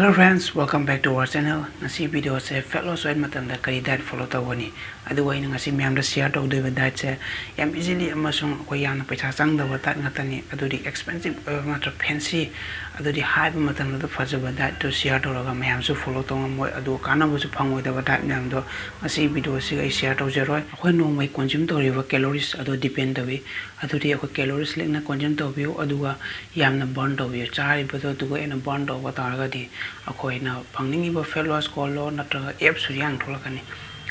Hello friends, welcome back to our channel. Ngasi video se fat loss weight matam da kari diet follow tawani. Adu wai ngasi miyam da share taw doi diet se yam easily amasung ko yang paisa sang da watat ngatani adu di expensive matra fancy adu di high matam da fajaba diet to share taw ga mayam su follow taw ngam adu kana bu su phangoi da diet miyam do ngasi video se ga share taw jeroi khoi no mai consume taw riwa calories adu depend dawi adu di ko calories lek na consume taw biu adu ga yam na burn taw biu chari bu do du ena burn taw wa ta ga di akoina pangningiba fat loss goal lo natraga apps yang tholakani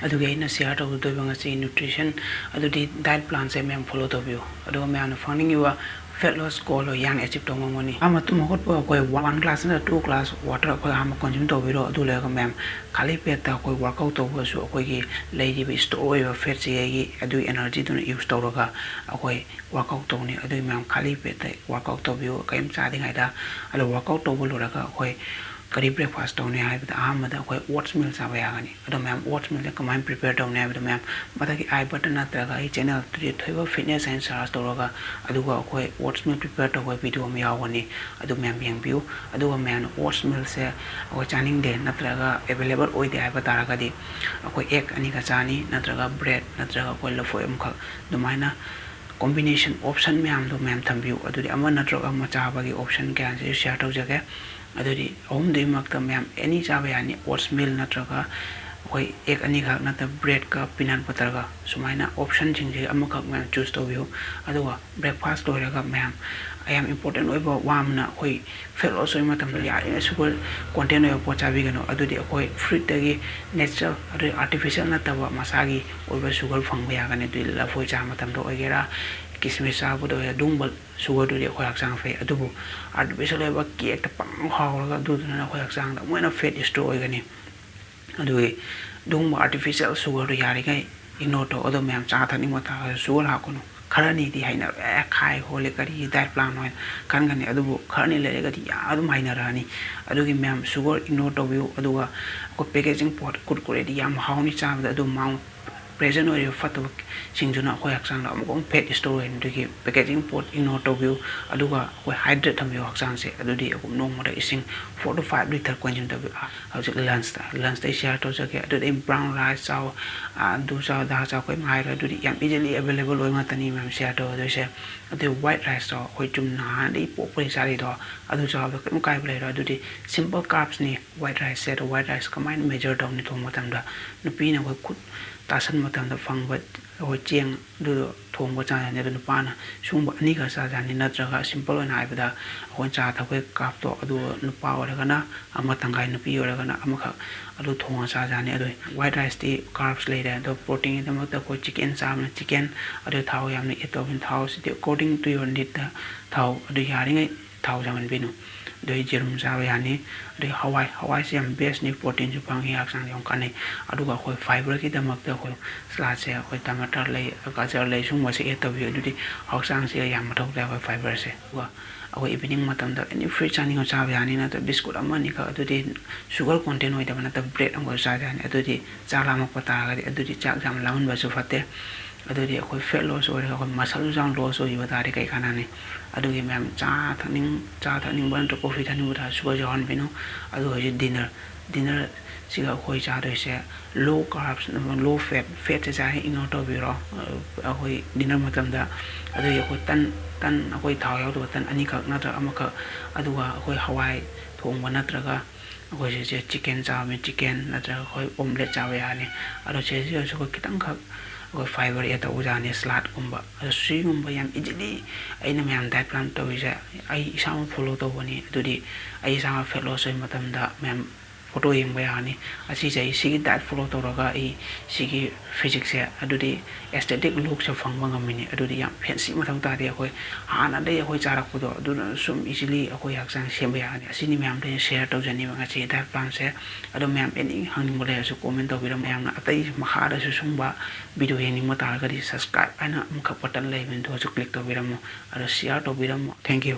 aduge ina share taw do banga se nutrition adudi diet plan se mem follow to view adu me ana pangningiba fat loss goal lo yang achieve to ngoni ama tu mohot po koi 1 class na 2 class water ko ama consume to biro adu le ga mem khali pet ta koi workout to bo su koi gi lady bi store wa fat se gi adu energy to use to ga akoi workout to ni adu mem khali pet ta workout to view kaim cha ding ai da alo workout to bo lo ga koi kari breakfast to ne hai bata amada koi oats meal sa ba gani ado ma'am oats meal ka ma'am prepare to ne bata ma'am mata ki I button na tra ga I channel to Thoiba fitness and stars to ga adu ga koi oats meal prepare to koi video me yaw ni adu ma'am yang view adu ga ma'am oats meal se ko chaning de na tra ga available oi de ai bata ga di koi egg ani ka chani na tra ga bread na tra ga koi lafoi am kha dumaina combination option ma'am do ma'am tham view adu di amma na tra ga ma cha ba gi option ka se share to jage aduri home de makta ma'am any chaba yani oats meal natraga koi ek ani khak na ta bread ka peanut butter ga sumaina option jingje amakak ma'am choose to view aduwa breakfast to ga ma'am I am important oi ba wamna koi fat loss oi matam ya sugar content oi pocha bi gano adudi koi fruit gi natural adu artificial na ta ba masagi oi ba sugar phang ba ya ga ne tu la foi cha matam do oi gera kismis sa bu do ya dungbal sugar do de khoi sang fe adubu artificial ba ki ek ta pang haw ga du na khoi sang da moina fat store oi gani adu dung artificial sugar do yari ga ignore to odo ma'am cha thani mata sugar ha kono kharani di haina khai hole kari diet plan hoy kan gani adubu kharani le ga di ya adu haina rani adugi ma'am sugar ignore to view aduga ko packaging pot kurkure di yam hauni cha da adu mount present or fatu singjuna ko aksang la mo pet store en de packaging pot ignore to view aduga ko hydrate tham yo aksang se adudi ko no mo da ising 4 to 5 liter consume to how to lunch they share to ke adu brown rice saw du saw da saw ko mai ra adudi yam easily available oi ma tani mam share to do se adu white rice to ko chum na di po pri sa ri do adu saw ko kai ple ra adudi simple carbs ni white rice se white rice ka main major down ni thong ma tam da nu pi na ko kut tasan matam da fang ba o cheng du thong ba cha ne du pa na sung ba ni ka sa ja ni na tra ga simple na ai ba da hon cha tha ko kap to adu nu pa wa ga na ama tangai nu pi wa ga na ama kha adu thong sa ja ni adu white rice ti carbs le da do protein da ma ta ko chicken sa na chicken adu thau yam ni eto bin thau si according to your need da thau adu ya ri ngai thau ja man bi nu doi jerum sa ya ni de hawai siam base ni protein ju pang yak sang yong kan ni adu ga khoi fiber ki da mak da khoi sla se khoi tomato le gajar le sung ma se eto bi du di hok sang se yam ma thok da khoi fiber se wa aw evening matam da any free chani ngo cha ya ni na ta biscuit amma ni ka adu di sugar content hoi da na ta bread ang go sa ja ni adu di cha la ma pata ga di adu di cha jam lamun ba su fate adu di khoi fat loss oi ga khoi muscle jang loss oi ba ta ri kai khana ni adu gi ma'am cha thaning ban to coffee thaning ba sugar jon bino adu hoje dinner siga khoi cha de se low carbs low fat cha ino to biro hoi dinner matam da adu ye ko tan hoi thau yaw to tan ani khak na tra amaka adu ga hoi hawai thong ba na tra ga hoi je chicken cha me chicken na tra hoi omelette cha ya ni adu che je so ko kitang khak ko fiber ya ta uja ni salad kumba sui kumba yam easily ai na ma'am diet plan to ja ai isang follow to bani adudi ai sang fat loss oi matam da ma'am photo yeng ba yani asi jai sigi diet follow to ga ai sigi physics ya adudi aesthetic look sa phang bang amini adudi yam fancy ma thang ta de koi hana de koi charak ko do adu sum easily akoi yak sang sem ba yani asi ni ma'am de share to jani ba chi diet plan se adu ma'am any hang mo le su comment to bi ma'am na atai makha da su sung ba video yeng ma ta ga di subscribe ana mukha button le men to su click to bi adu share to bi thank you